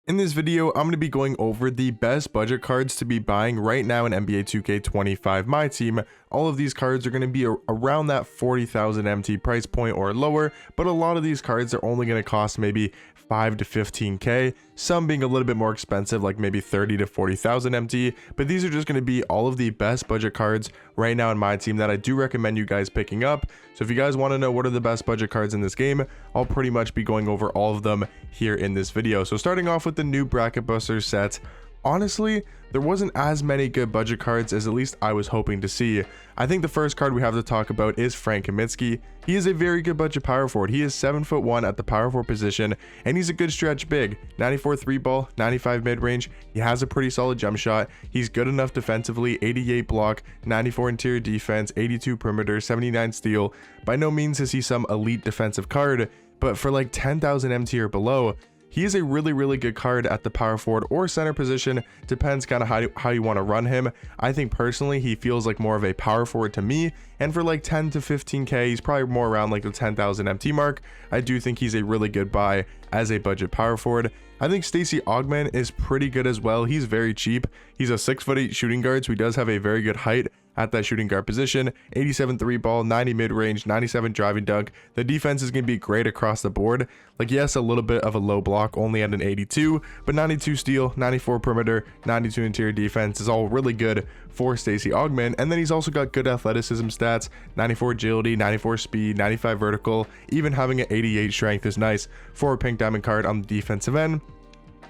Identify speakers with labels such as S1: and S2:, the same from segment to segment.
S1: In this video, I'm going to be going over the best budget cards to be buying right now in NBA 2K25 Myteam. All of these cards are going to be around that 40,000 MT price point or lower, but a lot of these cards are only going to cost maybe 5 to 15k, some being a little bit more expensive like maybe 30 to 40,000 MT, but these are just going to be all of the best budget cards right now in Myteam that I do recommend you guys picking up. So if you guys want to know what are the best budget cards in this game, I'll pretty much be going over all of them here in this video. So starting off with the new Bracket Buster set, honestly, there wasn't as many good budget cards as at least I was hoping to see. I think the first card we have to talk about is Frank Kaminsky. He is a very good budget power forward. He is 7'1" at the power forward position, and he's a good stretch big. 94 3 ball, 95 mid-range. He has a pretty solid jump shot. He's good enough defensively, 88 block, 94 interior defense, 82 perimeter, 79 steal. By no means is he some elite defensive card, but for like 10,000 MT or below, he is a really good card at the power forward or center position. Depends kind of how you want to run him. I think personally he feels like more of a power forward to me, and for like 10 to 15k, he's probably more around like the 10,000 MT mark. I do think he's a really good buy as a budget power forward. I think Stacey Augmon is pretty good as well. He's very cheap. He's a 6'8" shooting guard, so he does have a very good height at that shooting guard position. 87 3 ball, 90 mid-range, 97 driving dunk. The defense is going to be great across the board. Like, yes, a little bit of a low block, only at an 82, but 92 steal, 94 perimeter, 92 interior defense is all really good for Stacey Augmon. And then he's also got good athleticism stats, 94 agility, 94 speed, 95 vertical. Even having an 88 strength is nice for a pink diamond card on the defensive end.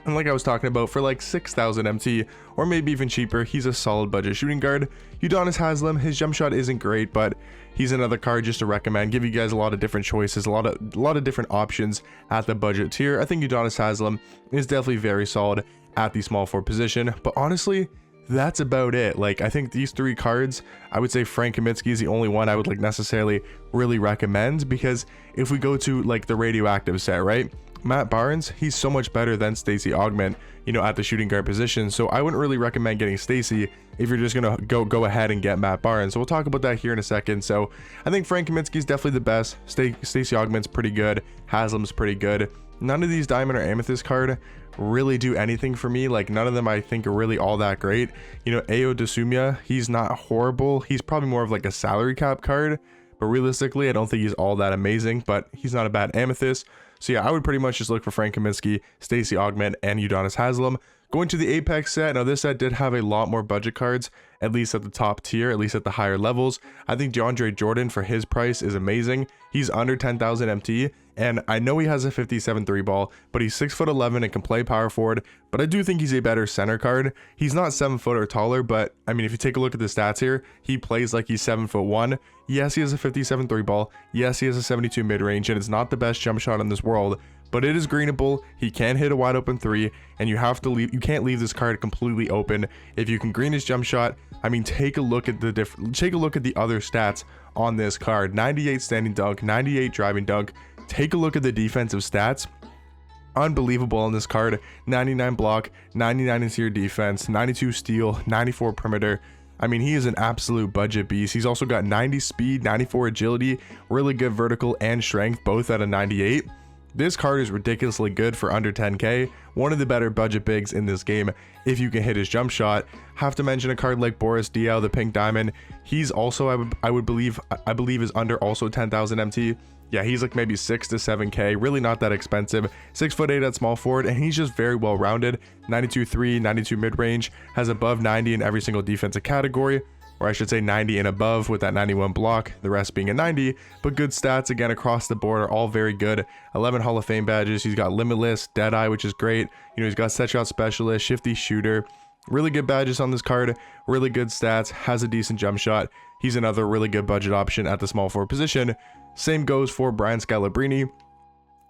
S1: And like I was talking about, for like 6,000 MT or maybe even cheaper, he's a solid budget shooting guard. Udonis Haslem, his jump shot isn't great, but he's another card just to recommend. Give you guys a lot of different choices, a lot of different options at the budget tier. I think Udonis Haslem is definitely very solid at the small forward position, but honestly, that's about it. Like, I think these three cards, I would say Frank Kaminsky is the only one I would like necessarily really recommend, because if we go to like the Radioactive set, right? Matt Barnes, he's so much better than Stacey Augmon, you know, at the shooting guard position. So I wouldn't really recommend getting Stacey if you're just gonna go ahead and get Matt Barnes. So we'll talk about that here in a second. So I think Frank Kaminsky is definitely the best. Stacey Augmon's pretty good. Haslam's pretty good. None of these diamond or amethyst card really do anything for me. Like, none of them I think are really all that great. You know, Ayo Dosunmu, he's not horrible. He's probably more of like a salary cap card, but realistically, I don't think he's all that amazing, but he's not a bad amethyst. So yeah, I would pretty much just look for Frank Kaminsky, Stacey Augmon, and Udonis Haslem. Going to the Apex set, now this set did have a lot more budget cards, at least at the top tier, at least at the higher levels. I think DeAndre Jordan for his price is amazing. He's under 10,000 MT, and I know he has a 57 3 ball, but he's 6'11" and can play power forward. But I do think he's a better center card. He's not 7 foot or taller, but I mean, if you take a look at the stats here, he plays like he's 7'1". Yes, he has a 57 3 ball. Yes, he has a 72 mid range, and it's not the best jump shot in this world, but it is greenable. He can hit a wide open three, and you can't leave this card completely open. If you can green his jump shot, I mean, take a look at the other stats on this card. 98 standing dunk, 98 driving dunk. Take a look at the defensive stats. Unbelievable on this card. 99 block, 99 interior defense, 92 steal, 94 perimeter. I mean, he is an absolute budget beast. He's also got 90 speed, 94 agility, really good vertical and strength, both at a 98. This card is ridiculously good for under 10k. One of the better budget bigs in this game if you can hit his jump shot. Have to mention a card like Boris Diaw, the pink diamond. He's also, I believe is under also 10,000 MT. Yeah, he's like maybe 6 to 7k, really not that expensive. 6'8" at small forward, and he's just very well rounded. 92 3, 92 mid range, has above 90 in every single defensive category, or I should say 90 and above with that 91 block, the rest being a 90, but good stats again across the board are all very good. 11 Hall of Fame badges. He's got Limitless, Deadeye, which is great. You know, he's got Set Shot Specialist, Shifty Shooter. Really good badges on this card, really good stats, has a decent jump shot. He's another really good budget option at the small forward position. Same goes for Brian Scalabrine.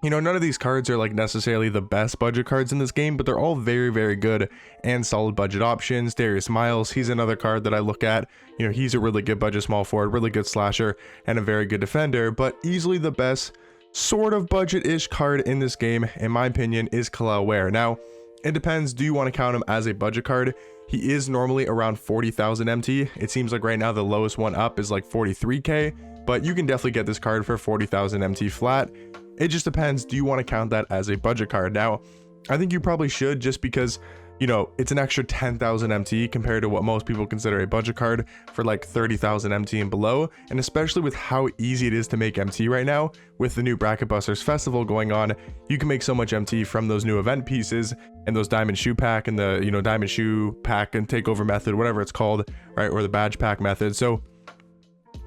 S1: You know, none of these cards are like necessarily the best budget cards in this game, but they're all very good and solid budget options. Darius Miles, he's another card that I look at. You know, he's a really good budget small forward, really good slasher, and a very good defender, but easily the best sort of budget-ish card in this game, in my opinion, is Kel'el Ware. Now, it depends. Do you want to count him as a budget card? He is normally around 40,000 MT. It seems like right now the lowest one up is like 43k, but you can definitely get this card for 40,000 MT flat. It just depends. Do you want to count that as a budget card? Now, I think you probably should, just because, you know, it's an extra 10,000 MT compared to what most people consider a budget card for like 30,000 MT and below. And especially with how easy it is to make MT right now with the new Bracket Busters Festival going on, you can make so much MT from those new event pieces and those diamond shoe pack and the, you know, diamond shoe pack and takeover method, whatever it's called, right? Or the badge pack method. So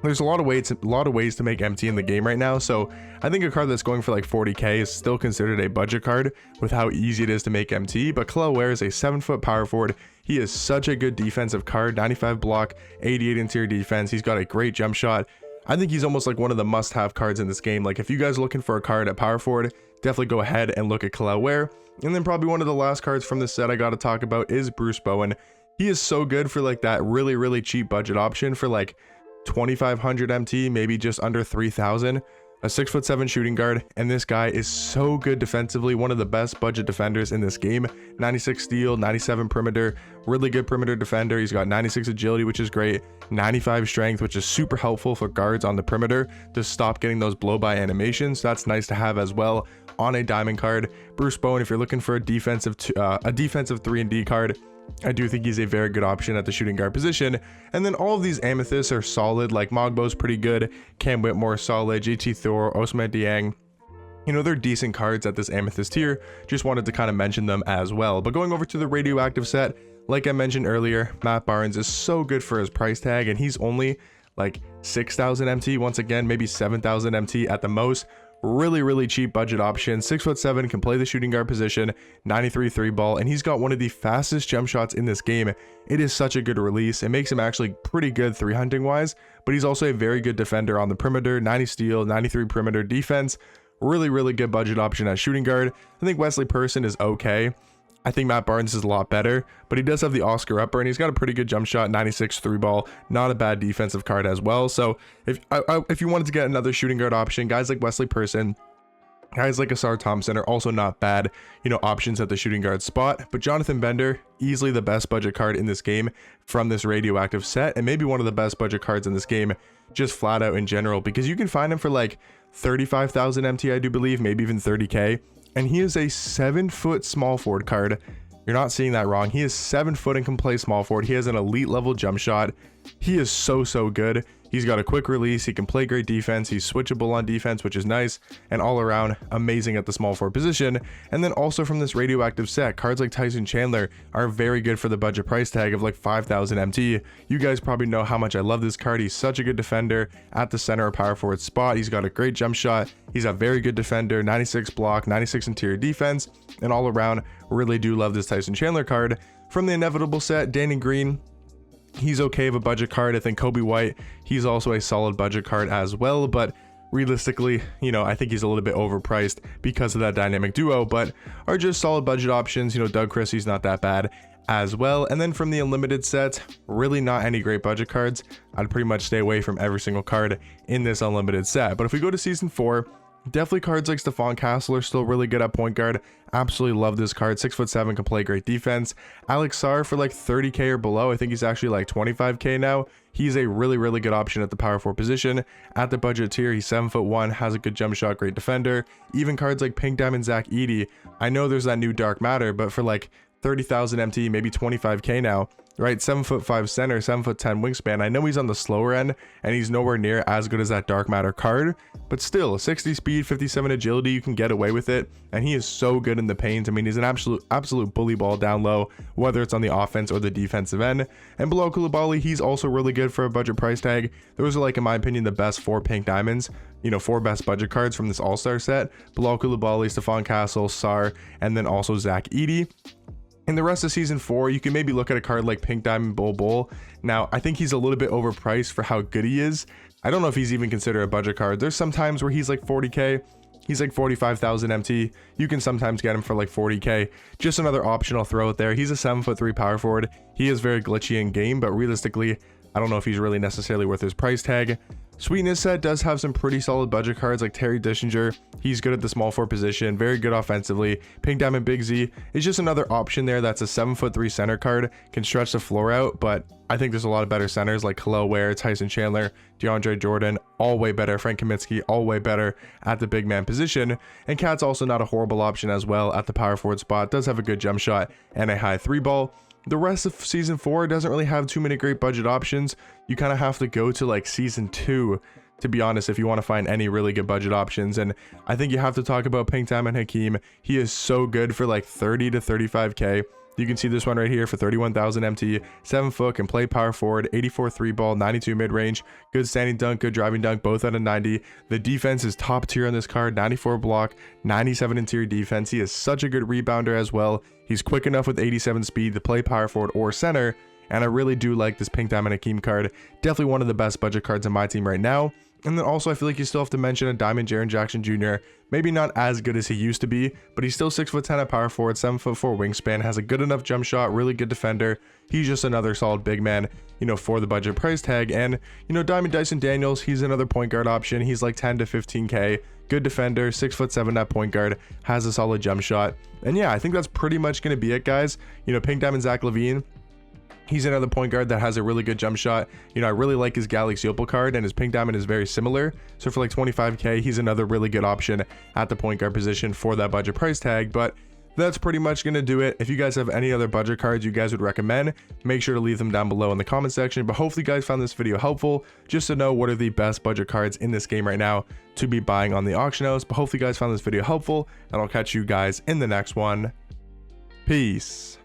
S1: there's a lot of ways to make MT in the game right now. So I think a card that's going for like 40k is still considered a budget card with how easy it is to make MT. But Kel'el Ware is a 7-foot power forward. He is such a good defensive card, 95 block, 88 interior defense. He's got a great jump shot. I think he's almost like one of the must-have cards in this game. Like if you guys are looking for a card at power forward, definitely go ahead and look at Kel'el Ware. And then probably one of the last cards from this set I got to talk about is Bruce Bowen. He is so good for like that really cheap budget option for like 2,500 MT, maybe just under 3,000, a 6'7" shooting guard. And this guy is so good defensively, one of the best budget defenders in this game. 96 steal, 97 perimeter, really good perimeter defender. He's got 96 agility, which is great, 95 strength, which is super helpful for guards on the perimeter to stop getting those blow by animations. That's nice to have as well on a diamond card. Bruce Bowen, if you're looking for a defensive 3-and-D card, I do think he's a very good option at the shooting guard position. And then all of these amethysts are solid. Like Mogbo's pretty good, Cam Whitmore solid, JT Thor, Ousmane Dieng. You know, they're decent cards at this amethyst tier. Just wanted to kind of mention them as well. But going over to the radioactive set, like I mentioned earlier, Matt Barnes is so good for his price tag, and he's only like 6,000 MT. Once again, maybe 7,000 MT at the most. Really cheap budget option. 6'7", can play the shooting guard position, 93 3-ball, and he's got one of the fastest jump shots in this game. It is such a good release. It makes him actually pretty good 3-hunting wise, but he's also a very good defender on the perimeter, 90 steal, 93 perimeter defense. Really good budget option at shooting guard. I think Wesley Person is okay. I think Matt Barnes is a lot better, but he does have the Oscar upper, and he's got a pretty good jump shot, 96 3-ball, not a bad defensive card as well. So if you wanted to get another shooting guard option, guys like Wesley Person, guys like Asar Thompson are also not bad, you know, options at the shooting guard spot. But Jonathan Bender, easily the best budget card in this game from this radioactive set, and maybe one of the best budget cards in this game just flat out in general, because you can find him for like 35,000 MT, I do believe, maybe even 30k. And he is a 7-foot small forward card. You're not seeing that wrong. He is 7 foot and can play small forward. He has an elite level jump shot. He is so good. He's got a quick release. He can play great defense. He's switchable on defense, which is nice, and all around amazing at the small forward position. And then also from this radioactive set, cards like Tyson Chandler are very good for the budget price tag of like 5,000 MT. You guys probably know how much I love this card. He's such a good defender at the center or power forward spot. He's got a great jump shot. He's a very good defender, 96 block, 96 interior defense, and all around really do love this Tyson Chandler card. From the inevitable set, Danny Green, he's okay of a budget card. I think Kobe White, he's also a solid budget card as well, but realistically, you know, I think he's a little bit overpriced because of that dynamic duo, but are just solid budget options. You know, Doug Christie's not that bad as well. And then from the unlimited sets, really not any great budget cards. I'd pretty much stay away from every single card in this unlimited set. But if we go to season 4, definitely cards like Stephon Castle are still really good at point guard. Absolutely love this card. 6'7", can play great defense. Alex Sarr for like 30k or below. I think he's actually like 25k now. He's a really good option at the power forward position. At the budget tier, he's 7'1", has a good jump shot, great defender. Even cards like Pink Diamond Zach Edey. I know there's that new Dark Matter, but for like 30,000 MT, maybe 25k now, right? 7'5" center, 7'10" wingspan. I know he's on the slower end and he's nowhere near as good as that Dark Matter card, but still 60 speed, 57 agility, you can get away with it. And he is so good in the paint. I mean, he's an absolute bully ball down low, whether it's on the offense or the defensive end. And below Koulibaly, he's also really good for a budget price tag. Those are, like, in my opinion, the best 4 pink diamonds, you know, 4 best budget cards from this all-star set. Below Koulibaly, Stephon Castle, Sarr, and then also Zach Edey. In the rest of season 4, you can maybe look at a card like Pink Diamond Bol. Now, I think he's a little bit overpriced for how good he is. I don't know if he's even considered a budget card. There's some times where he's like 40k. He's like 45,000 MT. You can sometimes get him for like 40k. Just another option I'll throw out there. He's a 7'3" power forward. He is very glitchy in game, but realistically, I don't know if he's really necessarily worth his price tag. Sweetness set does have some pretty solid budget cards like Terry Dischinger. He's good at the small forward position, very good offensively. Pink Diamond Big Z is just another option there. That's a 7'3" center card, can stretch the floor out, but I think there's a lot of better centers like Khalil Ware, Tyson Chandler, DeAndre Jordan, all way better. Frank Kaminsky, all way better at the big man position. And Cat's also not a horrible option as well at the power forward spot. Does have a good jump shot and a high 3-ball. The rest of season 4 doesn't really have too many great budget options. You kind of have to go to like season 2, to be honest, if you want to find any really good budget options. And I think you have to talk about Pink Diamond Hakeem. He is so good for like 30 to 35k. You can see this one right here for 31,000 MT, 7 foot, can play power forward, 84 3-ball, 92 mid-range, good standing dunk, good driving dunk, both at a 90. The defense is top tier on this card, 94 block, 97 interior defense. He is such a good rebounder as well. He's quick enough with 87 speed to play power forward or center, and I really do like this Pink Diamond Hakeem card. Definitely one of the best budget cards in my team right now. And then also I feel like you still have to mention a Diamond Jaren Jackson Jr. Maybe not as good as he used to be, but he's still 6'10" at power forward, 7'4" wingspan, has a good enough jump shot, really good defender. He's just another solid big man, you know, for the budget price tag. And, you know, Diamond Dyson Daniels, he's another point guard option. He's like 10 to 15k, good defender, 6'7" at point guard, has a solid jump shot. And yeah, I think that's pretty much going to be it, guys. You know, Pink Diamond Zach LaVine, he's another point guard that has a really good jump shot. You know, I really like his Galaxy Opal card, and his Pink Diamond is very similar. So for like 25k, he's another really good option at the point guard position for that budget price tag. But that's pretty much going to do it. If you guys have any other budget cards you guys would recommend, make sure to leave them down below in the comment section. But hopefully you guys found this video helpful, just to know what are the best budget cards in this game right now to be buying on the auction house. But hopefully you guys found this video helpful, and I'll catch you guys in the next one. Peace.